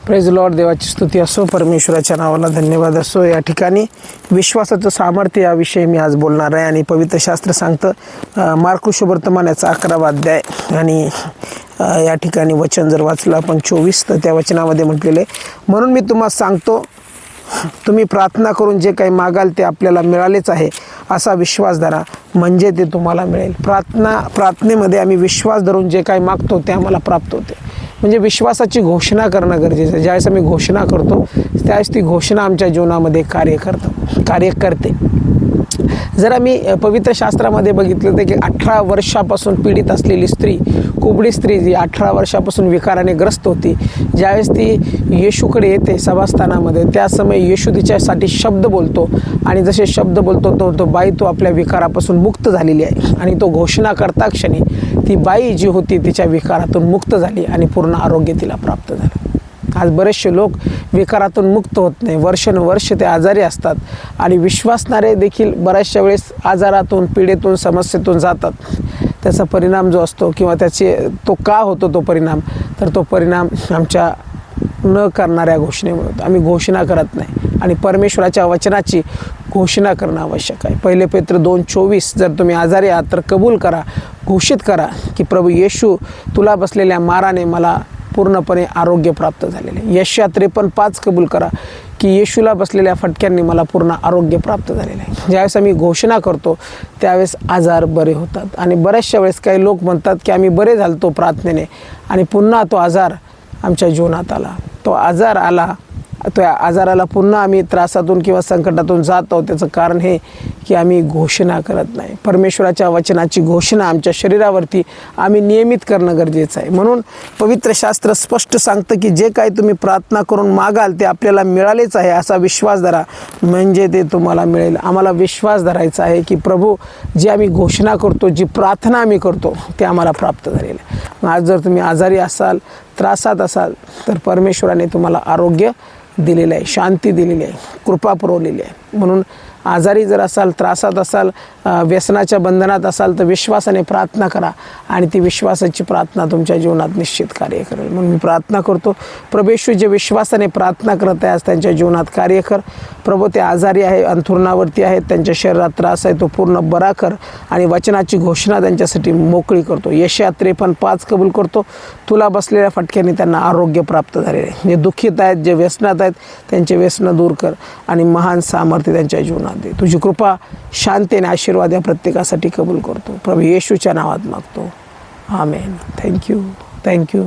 Praise Lord. देवाची स्तुती असो, परमेश्वराच्या नावाला धन्यवाद असो. या ठिकाणी विश्वासाचं सामर्थ्य याविषयी मी आज बोलणार आहे. आणि पवित्र शास्त्र सांगतं मार्क सुवर्तमान याचा 11वा अध्याय आणि या ठिकाणी वचन जर वाचलं आपण 24 तर त्या वचनामध्ये म्हटलेलं आहे, म्हणून मी तुम्हाला सांगतो तुम्ही प्रार्थना करून जे काही मागाल ते आपल्याला मिळालेच आहे असा विश्वास धरा, म्हणजे ते तुम्हाला मिळेल. प्रार्थनेमध्ये आम्ही विश्वास धरून जे काही मागतो ते आम्हाला प्राप्त होते. म्हणजे विश्वासाची घोषणा करणं गरजेचं आहे. ज्यावेळेस आम्ही घोषणा करतो त्यावेळेस ती घोषणा आमच्या जीवनामध्ये कार्य करते. जर आम्ही पवित्र शास्त्रामध्ये बघितलं तर की 18 वर्षापासून पीडित असलेली स्त्री, कुबडी स्त्री जी 18 वर्षापासून विकाराने ग्रस्त होती, ज्यावेळेस ती येशूकडे येते सभास्थानामध्ये, त्या समय येशू तिच्यासाठी शब्द बोलतो आणि जसे शब्द बोलतो तो बाई तो आपल्या विकारापासून मुक्त झालेली आहे. आणि तो घोषणा करता क्षणी ती बाई जी होती तिच्या विकारातून मुक्त झाली आणि पूर्ण आरोग्य तिला प्राप्त झालं. आज बरेचसे लोक विकारातून मुक्त होत नाही, वर्षानुवर्ष ते आजारी असतात आणि विश्वासणारे देखील बऱ्याचशा वेळेस आजारातून, पीडेतून, समस्येतून जातात. त्याचा परिणाम जो असतो किंवा तो का होतो तो परिणाम, तर तो परिणाम आमच्या न करणाऱ्या घोषणेमुळे होतो. आम्ही घोषणा करत नाही आणि परमेश्वराच्या वचनाची घोषणा करणं आवश्यक आहे. 1 पेत्र 2:24 जर तुम्ही आजारी आहात तर कबूल करा, घोषित करा की प्रभू येशू तुला बसलेल्या माराने मला पूर्णपणे आरोग्य प्राप्त झालेले. यशया 53:5 कबूल करा की येशूला बसलेल्या फटक्यांनी मला पूर्ण आरोग्य प्राप्त झालेलं आहे. ज्यावेळेस आम्ही घोषणा करतो त्यावेळेस आजार बरे होतात. आणि बऱ्याचशा वेळेस काही लोक म्हणतात की आम्ही बरे झालतो प्रार्थनेने आणि पुन्हा तो आजार आमच्या जीवनात आला. तो आजाराला पुन्हा आम्ही त्रासातून किंवा संकटातून जात आहोत. त्याचं कारण हे की आम्ही घोषणा करत नाही. परमेश्वराच्या वचनाची घोषणा आमच्या शरीरावरती आम्ही नियमित करणं गरजेचं आहे. म्हणून पवित्र शास्त्र स्पष्ट सांगतं की जे काही तुम्ही प्रार्थना करून मागाल ते आपल्याला मिळालेच आहे असा विश्वास धरा, म्हणजे ते तुम्हाला मिळेल. आम्हाला विश्वास धरायचा आहे की प्रभू जी आम्ही घोषणा करतो, जी प्रार्थना आम्ही करतो ते आम्हाला प्राप्त झालेलं आहे. आज जर तुम्ही आजारी असाल, त्रासात असाल तर परमेश्वराने तुम्हाला आरोग्य दिलेलं आहे, शांती दिलेली आहे, कृपा पुरवलेली आहे. म्हणून आजारी जर असाल, त्रासात असाल, व्यसनाच्या बंधनात असाल तर विश्वासाने प्रार्थना करा आणि ती विश्वासाची प्रार्थना तुमच्या जीवनात निश्चित कार्य करेल. म्हणून मी प्रार्थना करतो प्रभू येशू जे विश्वासाने प्रार्थना करत आहे आज त्यांच्या जीवनात कार्य कर. प्रभू ते आजारी आहे, अंथरुणावरती आहेत, त्यांच्या शरीरात त्रास आहे, तो पूर्ण बरा कर आणि वचनाची घोषणा त्यांच्यासाठी मोकळी करतो. यशया 53:5 कबूल करतो, तुला बसलेल्या फटक्याने त्यांना आरोग्य प्राप्त झालेले आहे. जे दुःखित आहेत, जे व्यसनात आहेत त्यांचे व्यसनं दूर कर आणि महान सामर्थ्य त्यांच्या जीवनात दे. तुझी कृपा, शांती आणि आशीर्वाद या प्रत्येकासाठी कबूल करतो. प्रभू येशूच्या नावात मागतो, आमेन. थँक्यू.